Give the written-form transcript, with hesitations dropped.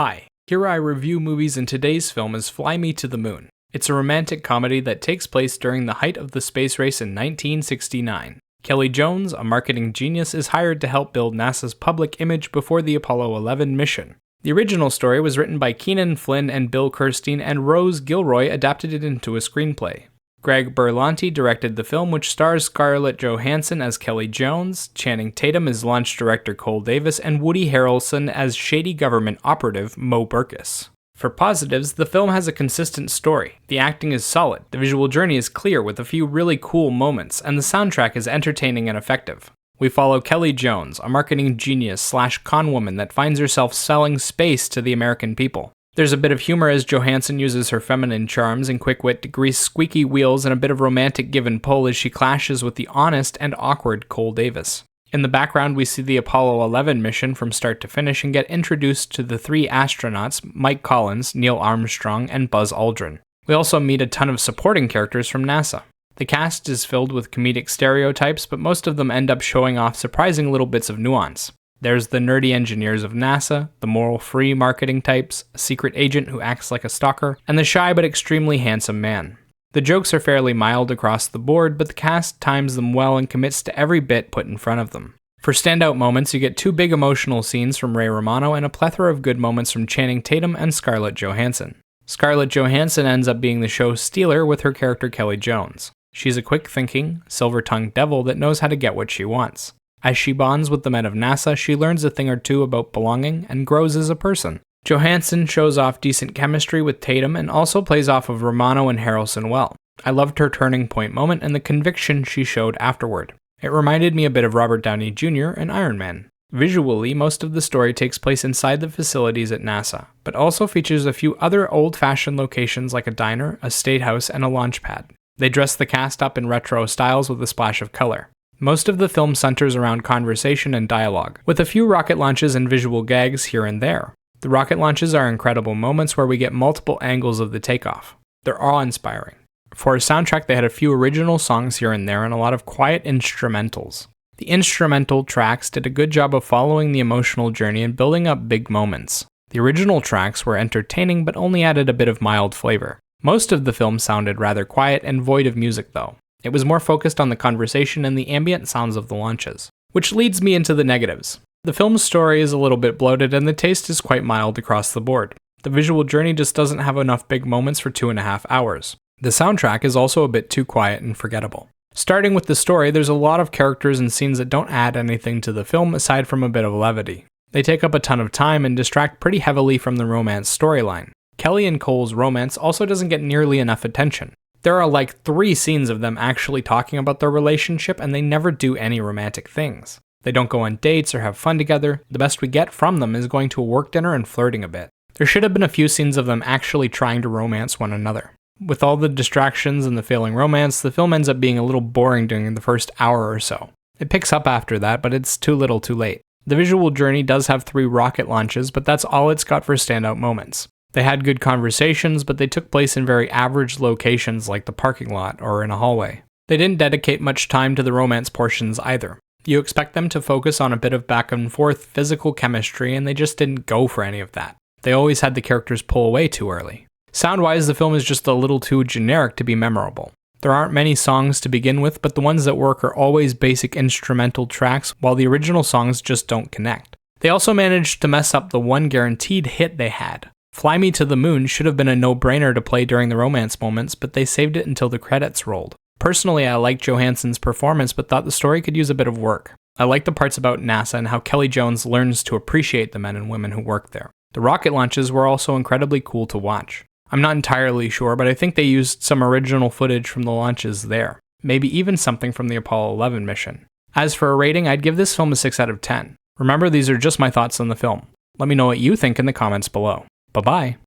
Hi, here I review movies, and today's film is Fly Me to the Moon. It's a romantic comedy that takes place during the height of the space race in 1969. Kelly Jones, a marketing genius, is hired to help build NASA's public image before the Apollo 11 mission. The original story was written by Keenan Flynn and Bill Kirstein, and Rose Gilroy adapted it into a screenplay. Greg Berlanti directed the film, which stars Scarlett Johansson as Kelly Jones, Channing Tatum as launch director Cole Davis, and Woody Harrelson as shady government operative Mo Burkus. For positives, the film has a consistent story, the acting is solid, the visual journey is clear with a few really cool moments, and the soundtrack is entertaining and effective. We follow Kelly Jones, a marketing genius / conwoman that finds herself selling space to the American people. There's a bit of humor as Johansson uses her feminine charms and quick wit to grease squeaky wheels, and a bit of romantic give and pull as she clashes with the honest and awkward Cole Davis. In the background, we see the Apollo 11 mission from start to finish and get introduced to the three astronauts, Mike Collins, Neil Armstrong, and Buzz Aldrin. We also meet a ton of supporting characters from NASA. The cast is filled with comedic stereotypes, but most of them end up showing off surprising little bits of nuance. There's the nerdy engineers of NASA, the moral-free marketing types, a secret agent who acts like a stalker, and the shy but extremely handsome man. The jokes are fairly mild across the board, but the cast times them well and commits to every bit put in front of them. For standout moments, you get two big emotional scenes from Ray Romano and a plethora of good moments from Channing Tatum and Scarlett Johansson. Scarlett Johansson ends up being the show's stealer with her character Kelly Jones. She's a quick-thinking, silver-tongued devil that knows how to get what she wants. As she bonds with the men of NASA, she learns a thing or two about belonging and grows as a person. Johansson shows off decent chemistry with Tatum and also plays off of Romano and Harrelson well. I loved her turning point moment and the conviction she showed afterward. It reminded me a bit of Robert Downey Jr. and Iron Man. Visually, most of the story takes place inside the facilities at NASA, but also features a few other old-fashioned locations like a diner, a state house, and a launch pad. They dress the cast up in retro styles with a splash of color. Most of the film centers around conversation and dialogue, with a few rocket launches and visual gags here and there. The rocket launches are incredible moments where we get multiple angles of the takeoff. They're awe-inspiring. For a soundtrack, they had a few original songs here and there and a lot of quiet instrumentals. The instrumental tracks did a good job of following the emotional journey and building up big moments. The original tracks were entertaining but only added a bit of mild flavor. Most of the film sounded rather quiet and void of music though. It was more focused on the conversation and the ambient sounds of the launches. Which leads me into the negatives. The film's story is a little bit bloated and the taste is quite mild across the board. The visual journey just doesn't have enough big moments for 2.5 hours. The soundtrack is also a bit too quiet and forgettable. Starting with the story, there's a lot of characters and scenes that don't add anything to the film aside from a bit of levity. They take up a ton of time and distract pretty heavily from the romance storyline. Kelly and Cole's romance also doesn't get nearly enough attention. There are like 3 scenes of them actually talking about their relationship, and they never do any romantic things. They don't go on dates or have fun together. The best we get from them is going to a work dinner and flirting a bit. There should have been a few scenes of them actually trying to romance one another. With all the distractions and the failing romance, the film ends up being a little boring during the first hour or so. It picks up after that, but it's too little too late. The visual journey does have 3 rocket launches, but that's all it's got for standout moments. They had good conversations, but they took place in very average locations like the parking lot or in a hallway. They didn't dedicate much time to the romance portions either. You expect them to focus on a bit of back and forth physical chemistry, and they just didn't go for any of that. They always had the characters pull away too early. Sound-wise, the film is just a little too generic to be memorable. There aren't many songs to begin with, but the ones that work are always basic instrumental tracks, while the original songs just don't connect. They also managed to mess up the one guaranteed hit they had. Fly Me to the Moon should have been a no-brainer to play during the romance moments, but they saved it until the credits rolled. Personally, I liked Johansson's performance, but thought the story could use a bit of work. I liked the parts about NASA and how Kelly Jones learns to appreciate the men and women who work there. The rocket launches were also incredibly cool to watch. I'm not entirely sure, but I think they used some original footage from the launches there. Maybe even something from the Apollo 11 mission. As for a rating, I'd give this film a 6 out of 10. Remember, these are just my thoughts on the film. Let me know what you think in the comments below. Bye-bye.